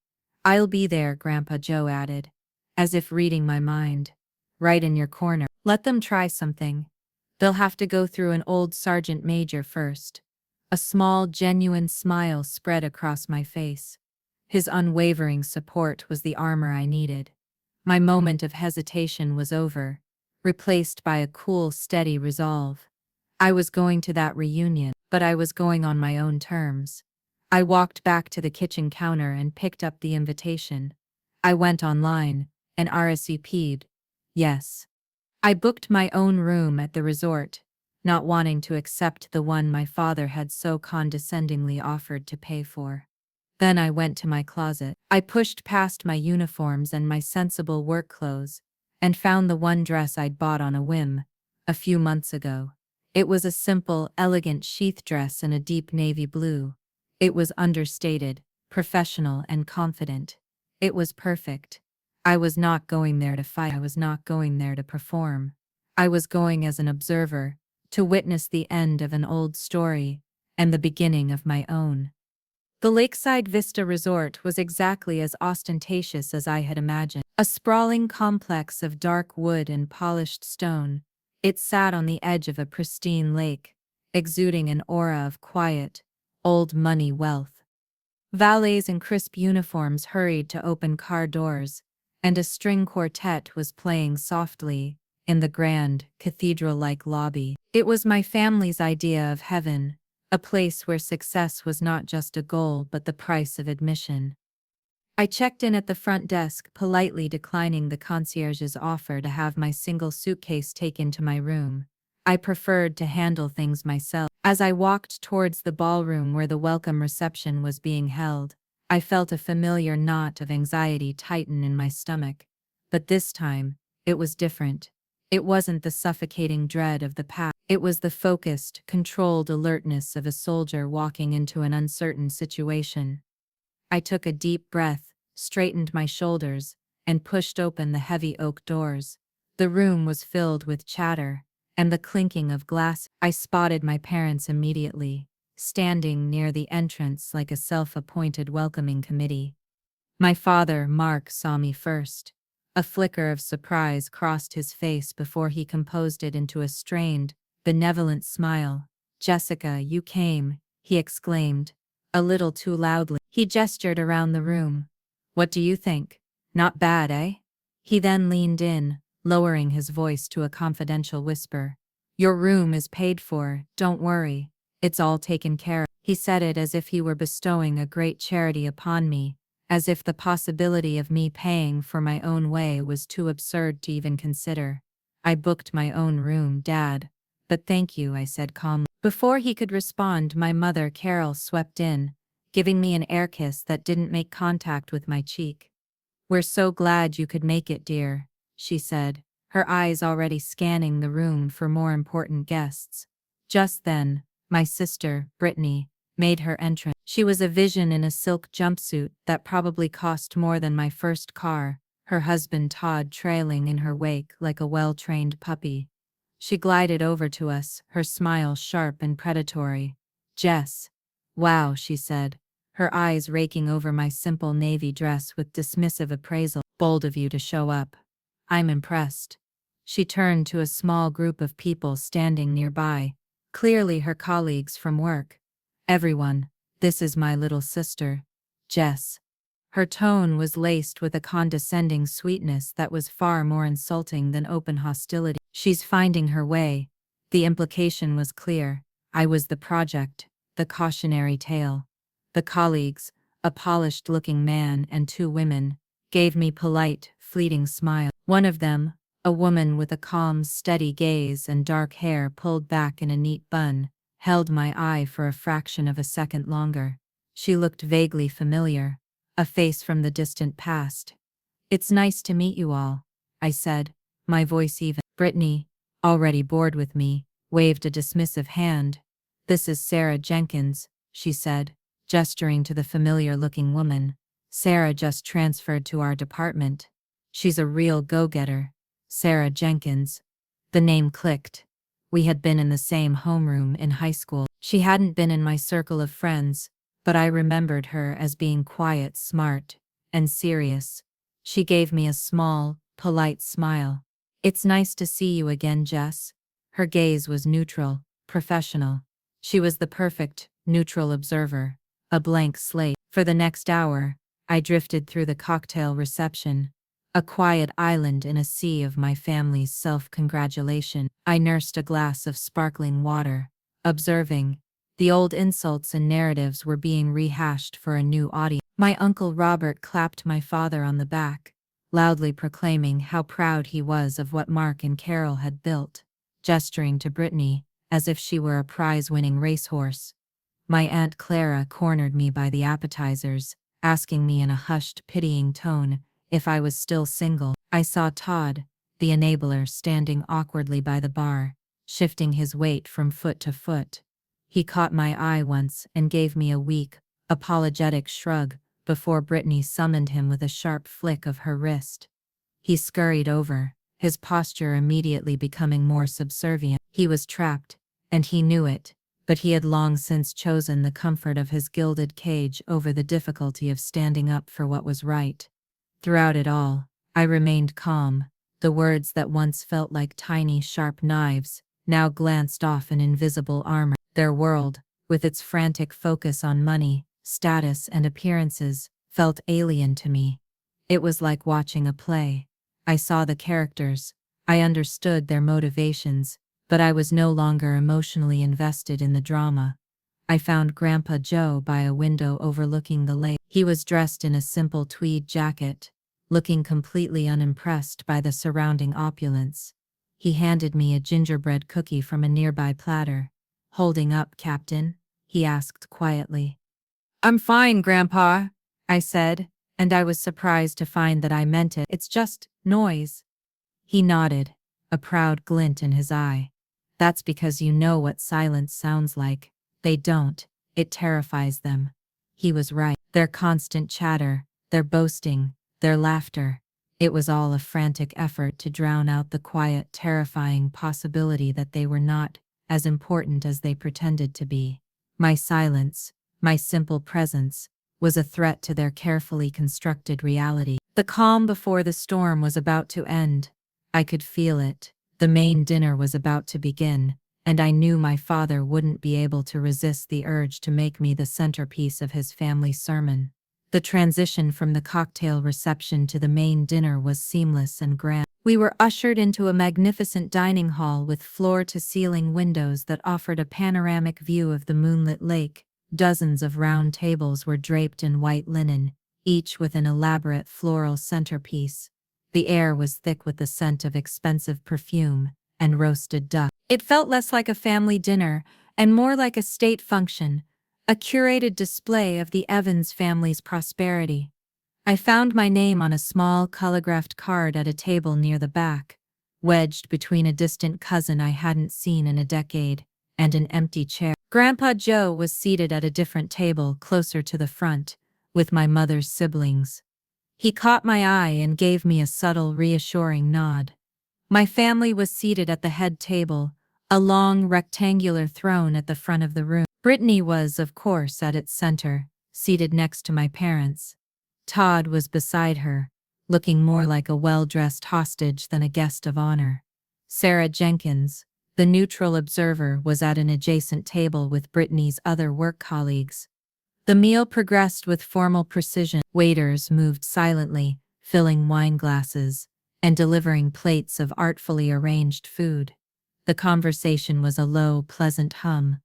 I'll be there, Grandpa Joe added, as if reading my mind. Right in your corner. Let them try something. They'll have to go through an old sergeant major first. A small, genuine smile spread across my face. His unwavering support was the armor I needed. My moment of hesitation was over, replaced by a cool, steady resolve. I was going to that reunion, but I was going on my own terms. I walked back to the kitchen counter and picked up the invitation. I went online and RSVP'd. Yes. I booked my own room at the resort, not wanting to accept the one my father had so condescendingly offered to pay for. Then I went to my closet. I pushed past my uniforms and my sensible work clothes, and found the one dress I'd bought on a whim, a few months ago. It was a simple, elegant sheath dress in a deep navy blue. It was understated, professional, and confident. It was perfect. I was not going there to fight. I was not going there to perform. I was going as an observer, to witness the end of an old story and the beginning of my own. The Lakeside Vista Resort was exactly as ostentatious as I had imagined. A sprawling complex of dark wood and polished stone, it sat on the edge of a pristine lake, exuding an aura of quiet, old money wealth. Valets in crisp uniforms hurried to open car doors, and a string quartet was playing softly in the grand, cathedral-like lobby. It was my family's idea of heaven, a place where success was not just a goal but the price of admission. I checked in at the front desk, politely declining the concierge's offer to have my single suitcase taken to my room. I preferred to handle things myself. As I walked towards the ballroom where the welcome reception was being held, I felt a familiar knot of anxiety tighten in my stomach. But this time, it was different. It wasn't the suffocating dread of the past. It was the focused, controlled alertness of a soldier walking into an uncertain situation. I took a deep breath, straightened my shoulders, and pushed open the heavy oak doors. The room was filled with chatter and the clinking of glass. I spotted my parents immediately, standing near the entrance like a self-appointed welcoming committee. My father, Mark, saw me first. A flicker of surprise crossed his face before he composed it into a strained, benevolent smile. "Jessica, you came," he exclaimed, a little too loudly. He gestured around the room. "What do you think? Not bad, eh?" He then leaned in, lowering his voice to a confidential whisper. "Your room is paid for, don't worry. It's all taken care of." He said it as if he were bestowing a great charity upon me, as if the possibility of me paying for my own way was too absurd to even consider. "I booked my own room, Dad. But thank you," I said calmly. Before he could respond, my mother, Carol, swept in, giving me an air kiss that didn't make contact with my cheek. "We're so glad you could make it, dear," she said, her eyes already scanning the room for more important guests. Just then, my sister, Brittany, made her entrance. She was a vision in a silk jumpsuit that probably cost more than my first car, her husband Todd trailing in her wake like a well-trained puppy. She glided over to us, her smile sharp and predatory. "Jess." "Wow," she said, her eyes raking over my simple navy dress with dismissive appraisal. "Bold of you to show up. I'm impressed." She turned to a small group of people standing nearby, clearly her colleagues from work. "Everyone, this is my little sister, Jess." Her tone was laced with a condescending sweetness that was far more insulting than open hostility. "She's finding her way." The implication was clear. I was the project, the cautionary tale. The colleagues, a polished-looking man and two women, gave me polite, fleeting smiles. One of them, A woman with a calm, steady gaze and dark hair pulled back in a neat bun held my eye for a fraction of a second longer. She looked vaguely familiar, a face from the distant past. "It's nice to meet you all," I said, my voice even. Brittany, already bored with me, waved a dismissive hand. "This is Sarah Jenkins," she said, gesturing to the familiar-looking woman. "Sarah just transferred to our department. She's a real go-getter." Sarah Jenkins. The name clicked. We had been in the same homeroom in high school. She hadn't been in my circle of friends, but I remembered her as being quiet, smart, and serious. She gave me a small, polite smile. "It's nice to see you again, Jess." Her gaze was neutral, professional. She was the perfect, neutral observer, a blank slate. For the next hour, I drifted through the cocktail reception, a quiet island in a sea of my family's self-congratulation. I nursed a glass of sparkling water, observing. The old insults and narratives were being rehashed for a new audience. My Uncle Robert clapped my father on the back, loudly proclaiming how proud he was of what Mark and Carol had built, gesturing to Brittany as if she were a prize-winning racehorse. My Aunt Clara cornered me by the appetizers, asking me in a hushed, pitying tone if I was still single. I saw Todd, the enabler, standing awkwardly by the bar, shifting his weight from foot to foot. He caught my eye once and gave me a weak, apologetic shrug before Brittany summoned him with a sharp flick of her wrist. He scurried over, his posture immediately becoming more subservient. He was trapped, and he knew it, but he had long since chosen the comfort of his gilded cage over the difficulty of standing up for what was right. Throughout it all, I remained calm. The words that once felt like tiny, sharp knives now glanced off in invisible armor. Their world, with its frantic focus on money, status, and appearances, felt alien to me. It was like watching a play. I saw the characters, I understood their motivations, but I was no longer emotionally invested in the drama. I found Grandpa Joe by a window overlooking the lake. He was dressed in a simple tweed jacket, looking completely unimpressed by the surrounding opulence. He handed me a gingerbread cookie from a nearby platter. "Holding up, Captain?" he asked quietly. "I'm fine, Grandpa," I said, and I was surprised to find that I meant it. "It's just noise." He nodded, a proud glint in his eye. "That's because you know what silence sounds like. They don't. It terrifies them." He was right. Their constant chatter, their boasting, their laughter. It was all a frantic effort to drown out the quiet, terrifying possibility that they were not as important as they pretended to be. My silence, my simple presence, was a threat to their carefully constructed reality. The calm before the storm was about to end. I could feel it. The main dinner was about to begin, and I knew my father wouldn't be able to resist the urge to make me the centerpiece of his family sermon. The transition from the cocktail reception to the main dinner was seamless and grand. We were ushered into a magnificent dining hall with floor-to-ceiling windows that offered a panoramic view of the moonlit lake. Dozens of round tables were draped in white linen, each with an elaborate floral centerpiece. The air was thick with the scent of expensive perfume and roasted duck. It felt less like a family dinner and more like a state function, a curated display of the Evans family's prosperity. I found my name on a small calligraphed card at a table near the back, wedged between a distant cousin I hadn't seen in a decade and an empty chair. Grandpa Joe was seated at a different table closer to the front, with my mother's siblings. He caught my eye and gave me a subtle, reassuring nod. My family was seated at the head table, a long, rectangular throne at the front of the room. Brittany was, of course, at its center, seated next to my parents. Todd was beside her, looking more like a well-dressed hostage than a guest of honor. Sarah Jenkins, the neutral observer, was at an adjacent table with Brittany's other work colleagues. The meal progressed with formal precision. Waiters moved silently, filling wine glasses and delivering plates of artfully arranged food. The conversation was a low, pleasant hum,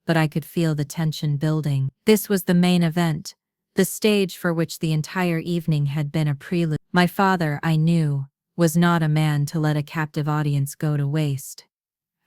but I could feel the tension building. This was the main event, the stage for which the entire evening had been a prelude. My father, I knew, was not a man to let a captive audience go to waste.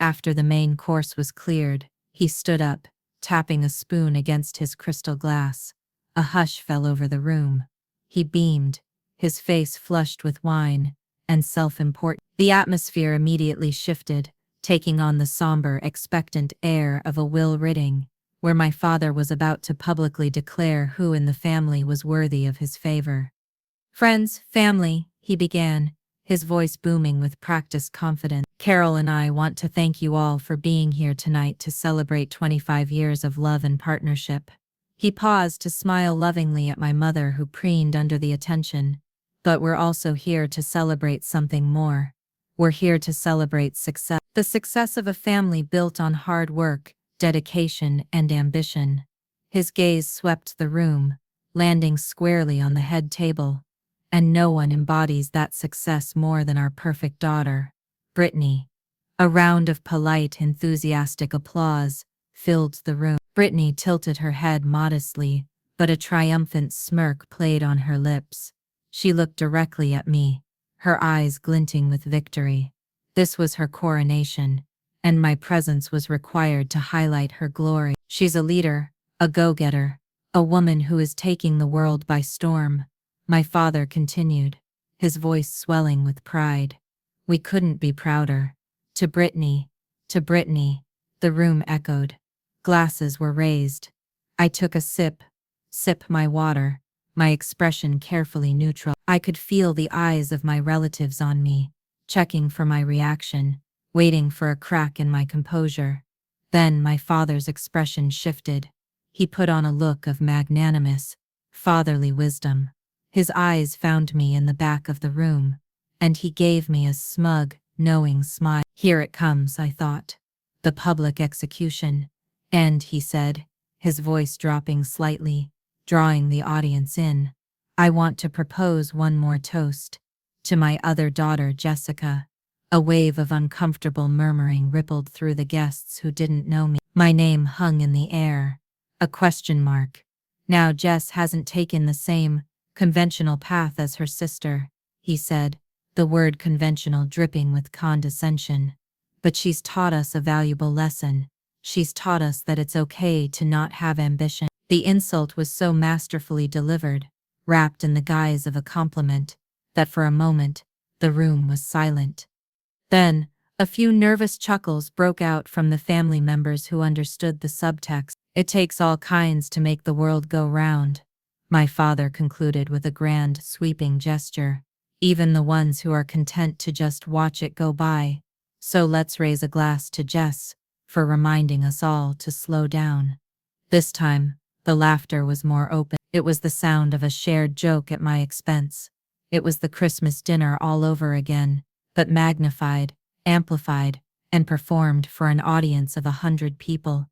After the main course was cleared, he stood up, tapping a spoon against his crystal glass. A hush fell over the room. He beamed, his face flushed with wine and self-importance. The atmosphere immediately shifted, taking on the somber, expectant air of a will reading, where my father was about to publicly declare who in the family was worthy of his favor. "Friends, family," he began, his voice booming with practiced confidence. "Carol and I want to thank you all for being here tonight to celebrate 25 years of love and partnership." He paused to smile lovingly at my mother, who preened under the attention. "But we're also here to celebrate something more. We're here to celebrate success. The success of a family built on hard work, dedication, and ambition." His gaze swept the room, landing squarely on the head table. "And no one embodies that success more than our perfect daughter, Brittany." A round of polite, enthusiastic applause filled the room. Brittany tilted her head modestly, but a triumphant smirk played on her lips. She looked directly at me, her eyes glinting with victory. This was her coronation, and my presence was required to highlight her glory. "She's a leader, a go-getter, a woman who is taking the world by storm," my father continued, his voice swelling with pride. "We couldn't be prouder." To Brittany, the room echoed. Glasses were raised. I took a sip my water, my expression carefully neutral. I could feel the eyes of my relatives on me, checking for my reaction, waiting for a crack in my composure. Then my father's expression shifted. He put on a look of magnanimous, fatherly wisdom. His eyes found me in the back of the room, and he gave me a smug, knowing smile. "Here it comes," I thought. "The public execution." "And," he said, his voice dropping slightly, drawing the audience in, "I want to propose one more toast. To my other daughter, Jessica." A wave of uncomfortable murmuring rippled through the guests who didn't know me. My name hung in the air. A question mark. "Now Jess hasn't taken the same conventional path as her sister," he said, the word conventional dripping with condescension. "But she's taught us a valuable lesson. She's taught us that it's okay to not have ambition." The insult was so masterfully delivered, wrapped in the guise of a compliment, that for a moment, the room was silent. Then, a few nervous chuckles broke out from the family members who understood the subtext. "It takes all kinds to make the world go round," my father concluded with a grand, sweeping gesture. "Even the ones who are content to just watch it go by. So let's raise a glass to Jess, for reminding us all to slow down." This time, the laughter was more open. It was the sound of a shared joke at my expense. It was the Christmas dinner all over again, but magnified, amplified, and performed for an audience of 100 people.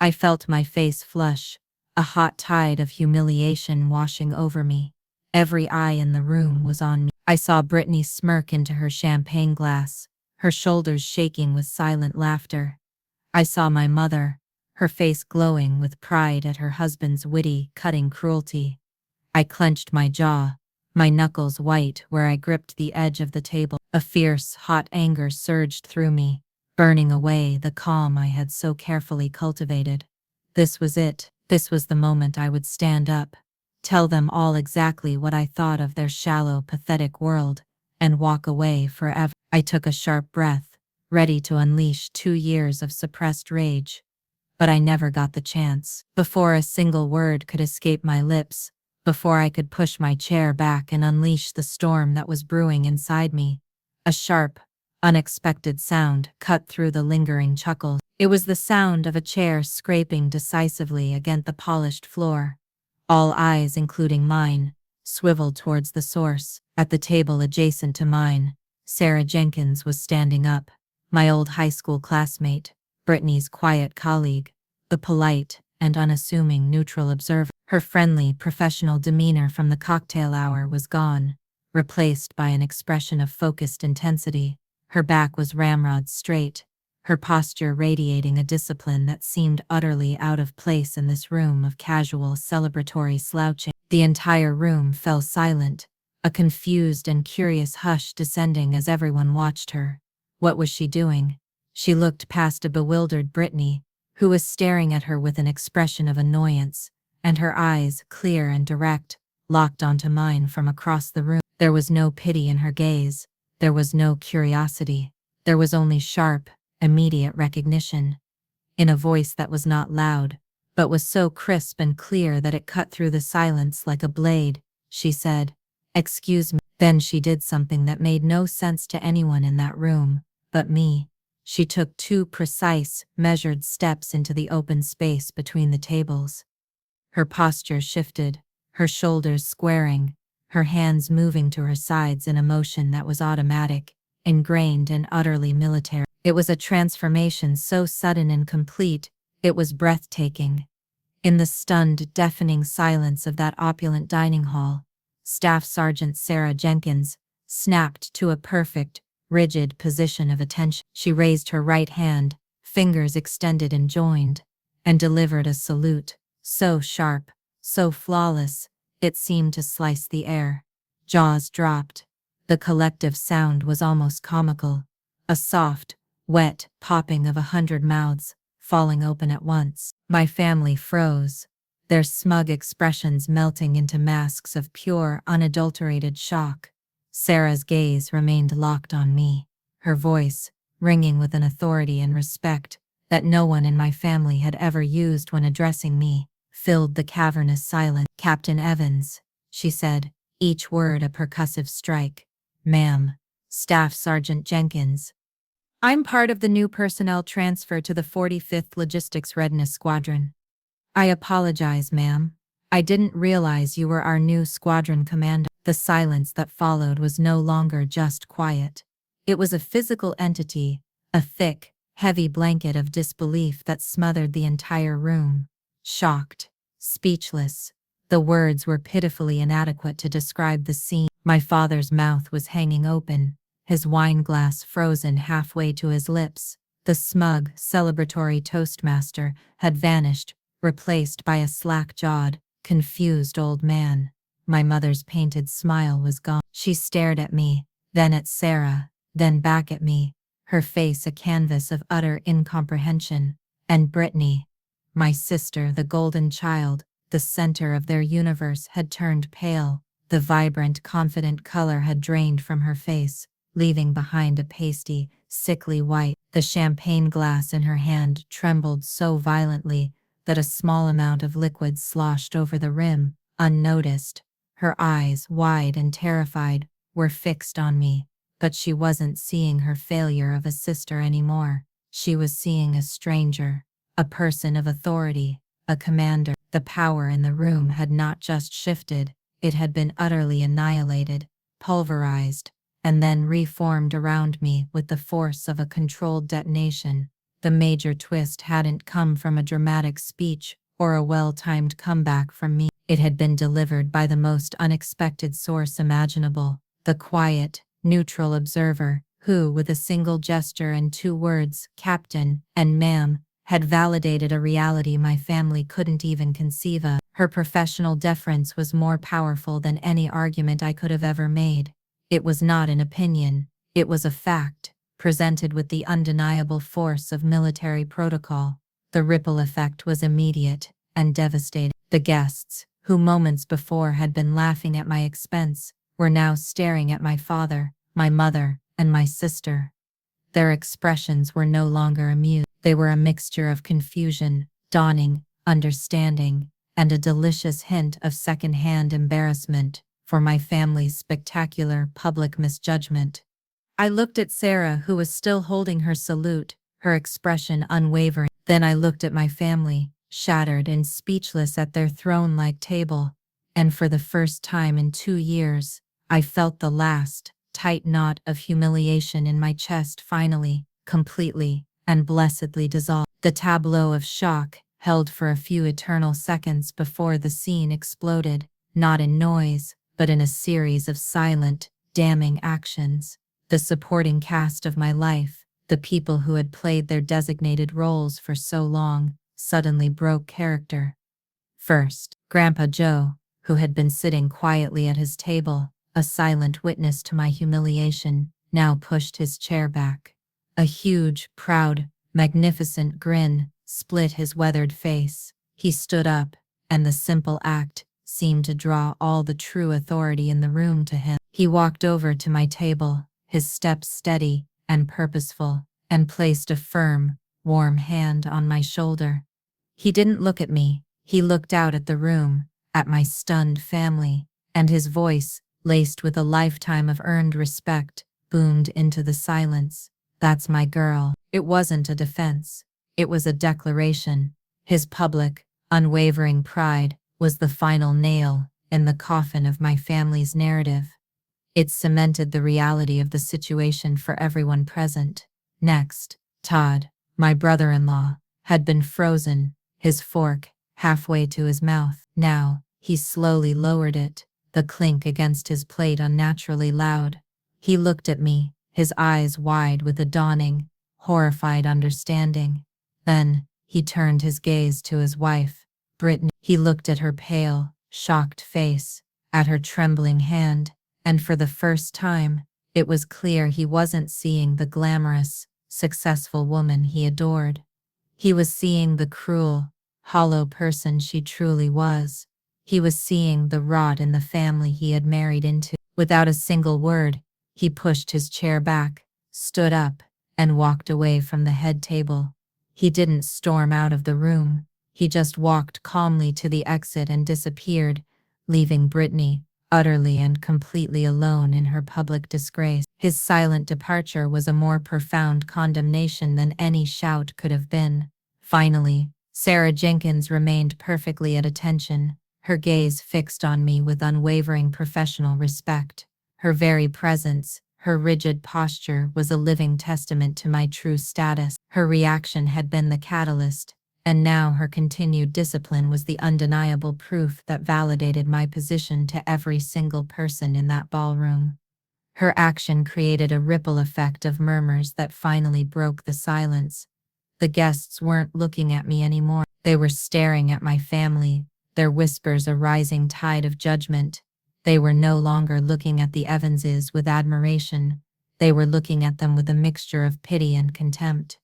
I felt my face flush, a hot tide of humiliation washing over me. Every eye in the room was on me. I saw Brittany smirk into her champagne glass, her shoulders shaking with silent laughter. I saw my mother, her face glowing with pride at her husband's witty, cutting cruelty. I clenched my jaw, my knuckles white where I gripped the edge of the table. A fierce, hot anger surged through me, burning away the calm I had so carefully cultivated. This was it. This was the moment I would stand up, tell them all exactly what I thought of their shallow, pathetic world, and walk away forever. I took a sharp breath, ready to unleash 2 years of suppressed rage. But I never got the chance. Before a single word could escape my lips, before I could push my chair back and unleash the storm that was brewing inside me, a sharp, unexpected sound cut through the lingering chuckles. It was the sound of a chair scraping decisively against the polished floor. All eyes, including mine, swiveled towards the source. At the table adjacent to mine, Sarah Jenkins was standing up, my old high school classmate, Brittany's quiet colleague, the polite and unassuming neutral observer. Her friendly, professional demeanor from the cocktail hour was gone, replaced by an expression of focused intensity. Her back was ramrod straight, her posture radiating a discipline that seemed utterly out of place in this room of casual, celebratory slouching. The entire room fell silent, a confused and curious hush descending as everyone watched her. What was she doing? She looked past a bewildered Brittany, who was staring at her with an expression of annoyance, and her eyes, clear and direct, locked onto mine from across the room. There was no pity in her gaze. There was no curiosity. There was only sharp, immediate recognition. In a voice that was not loud, but was so crisp and clear that it cut through the silence like a blade, she said, "Excuse me." Then she did something that made no sense to anyone in that room, but me. She took 2 precise, measured steps into the open space between the tables. Her posture shifted, her shoulders squaring, her hands moving to her sides in a motion that was automatic, ingrained and utterly military. It was a transformation so sudden and complete, it was breathtaking. In the stunned, deafening silence of that opulent dining hall, Staff Sergeant Sarah Jenkins snapped to a perfect, rigid position of attention. She raised her right hand, fingers extended and joined, and delivered a salute, so sharp, so flawless, it seemed to slice the air. Jaws dropped. The collective sound was almost comical, a soft, wet popping of 100 mouths, falling open at once. My family froze, their smug expressions melting into masks of pure, unadulterated shock. Sarah's gaze remained locked on me, her voice, ringing with an authority and respect that no one in my family had ever used when addressing me, filled the cavernous silence. "Captain Evans," she said, each word a percussive strike. "Ma'am." "Staff Sergeant Jenkins." "I'm part of the new personnel transfer to the 45th Logistics Readiness Squadron." "I apologize, ma'am. I didn't realize you were our new squadron commander." The silence that followed was no longer just quiet. It was a physical entity, a thick, heavy blanket of disbelief that smothered the entire room. Shocked, speechless, the words were pitifully inadequate to describe the scene. My father's mouth was hanging open, his wine glass frozen halfway to his lips. The smug, celebratory toastmaster had vanished, replaced by a slack-jawed, confused old man. My mother's painted smile was gone. She stared at me, then at Sarah, then back at me, her face a canvas of utter incomprehension. And Brittany, my sister, the golden child, the center of their universe, had turned pale. The vibrant, confident color had drained from her face, leaving behind a pasty, sickly white. The champagne glass in her hand trembled so violently that a small amount of liquid sloshed over the rim, unnoticed. Her eyes, wide and terrified, were fixed on me, but she wasn't seeing her failure of a sister anymore. She was seeing a stranger, a person of authority, a commander. The power in the room had not just shifted, it had been utterly annihilated, pulverized, and then reformed around me with the force of a controlled detonation. The major twist hadn't come from a dramatic speech or a well-timed comeback from me. It had been delivered by the most unexpected source imaginable, the quiet, neutral observer, who, with a single gesture and 2 words, "Captain" and "Ma'am," had validated a reality my family couldn't even conceive of. Her professional deference was more powerful than any argument I could have ever made. It was not an opinion, it was a fact, presented with the undeniable force of military protocol. The ripple effect was immediate and devastating. The guests, who moments before had been laughing at my expense, were now staring at my father, my mother, and my sister. Their expressions were no longer amused. They were a mixture of confusion, dawning, understanding, and a delicious hint of second-hand embarrassment for my family's spectacular public misjudgment. I looked at Sarah, who was still holding her salute, her expression unwavering. Then I looked at my family, shattered and speechless at their throne-like table, and for the first time in 2 years, I felt the last, tight knot of humiliation in my chest finally, completely, and blessedly dissolve. The tableau of shock held for a few eternal seconds before the scene exploded, not in noise, but in a series of silent, damning actions. The supporting cast of my life, the people who had played their designated roles for so long, suddenly broke character. First, Grandpa Joe, who had been sitting quietly at his table, a silent witness to my humiliation, now pushed his chair back. A huge, proud, magnificent grin split his weathered face. He stood up, and the simple act seemed to draw all the true authority in the room to him. He walked over to my table, his steps steady and purposeful, and placed a firm, warm hand on my shoulder. He didn't look at me, he looked out at the room, at my stunned family, and his voice, laced with a lifetime of earned respect, boomed into the silence. "That's my girl." It wasn't a defense. It was a declaration. His public, unwavering pride was the final nail in the coffin of my family's narrative. It cemented the reality of the situation for everyone present. Next, Todd, my brother-in-law, had been frozen, his fork halfway to his mouth. Now, he slowly lowered it, the clink against his plate unnaturally loud. He looked at me, his eyes wide with a dawning, horrified understanding. Then, he turned his gaze to his wife, Brittany. He looked at her pale, shocked face, at her trembling hand, and for the first time, it was clear he wasn't seeing the glamorous, successful woman he adored. He was seeing the cruel, hollow person she truly was. He was seeing the rot in the family he had married into. Without a single word, he pushed his chair back, stood up, and walked away from the head table. He didn't storm out of the room. He just walked calmly to the exit and disappeared, leaving Brittany utterly and completely alone in her public disgrace. His silent departure was a more profound condemnation than any shout could have been. Finally, Sarah Jenkins remained perfectly at attention, her gaze fixed on me with unwavering professional respect. Her very presence, her rigid posture was a living testament to my true status. Her reaction had been the catalyst, and now her continued discipline was the undeniable proof that validated my position to every single person in that ballroom. Her action created a ripple effect of murmurs that finally broke the silence. The guests weren't looking at me anymore. They were staring at my family, their whispers a rising tide of judgment. They were no longer looking at the Evanses with admiration. They were looking at them with a mixture of pity and contempt.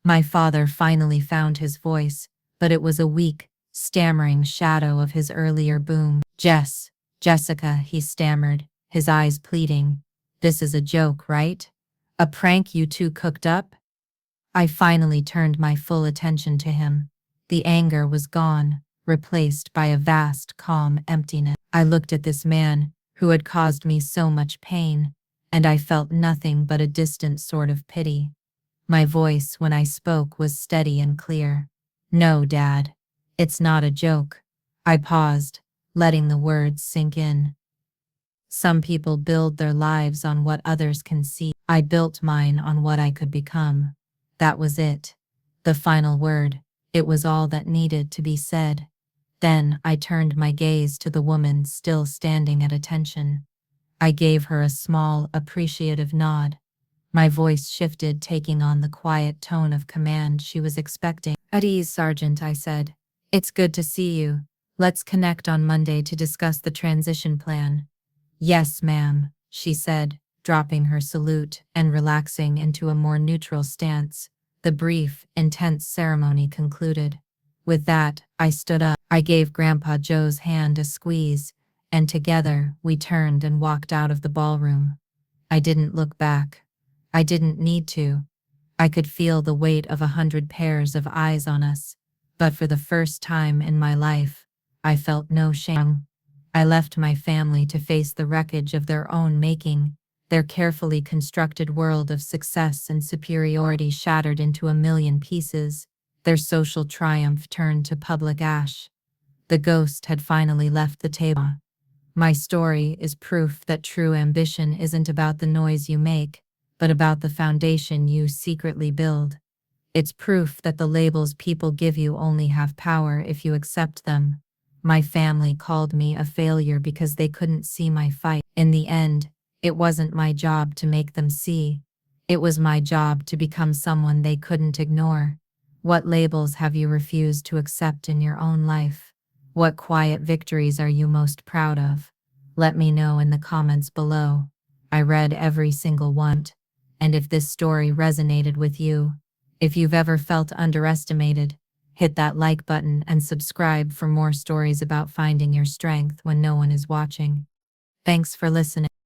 My father finally found his voice, but it was a weak, stammering shadow of his earlier boom. Jessica, he stammered, his eyes pleading. "This is a joke, right? A prank you two cooked up?" I finally turned my full attention to him. The anger was gone, replaced by a vast, calm emptiness. I looked at this man, who had caused me so much pain, and I felt nothing but a distant sort of pity. My voice, when I spoke, was steady and clear. "No, Dad. It's not a joke." I paused, letting the words sink in. Some people build their lives on what others can see. I built mine on what I could become. That was it. The final word. It was all that needed to be said. Then I turned my gaze to the woman still standing at attention. I gave her a small, appreciative nod. My voice shifted, taking on the quiet tone of command she was expecting. "At ease, Sergeant," I said. "It's good to see you. Let's connect on Monday to discuss the transition plan." "Yes, ma'am," she said, dropping her salute and relaxing into a more neutral stance. The brief, intense ceremony concluded. With that, I stood up. I gave Grandpa Joe's hand a squeeze, and together we turned and walked out of the ballroom. I didn't look back. I didn't need to. I could feel the weight of 100 pairs of eyes on us, but for the first time in my life, I felt no shame. I left my family to face the wreckage of their own making, their carefully constructed world of success and superiority shattered into a million pieces, their social triumph turned to public ash. The ghost had finally left the table. My story is proof that true ambition isn't about the noise you make, but about the foundation you secretly build. It's proof that the labels people give you only have power if you accept them. My family called me a failure because they couldn't see my fight. In the end, it wasn't my job to make them see. It was my job to become someone they couldn't ignore. What labels have you refused to accept in your own life? What quiet victories are you most proud of? Let me know in the comments below. I read every single one. And if this story resonated with you, if you've ever felt underestimated, hit that like button and subscribe for more stories about finding your strength when no one is watching. Thanks for listening.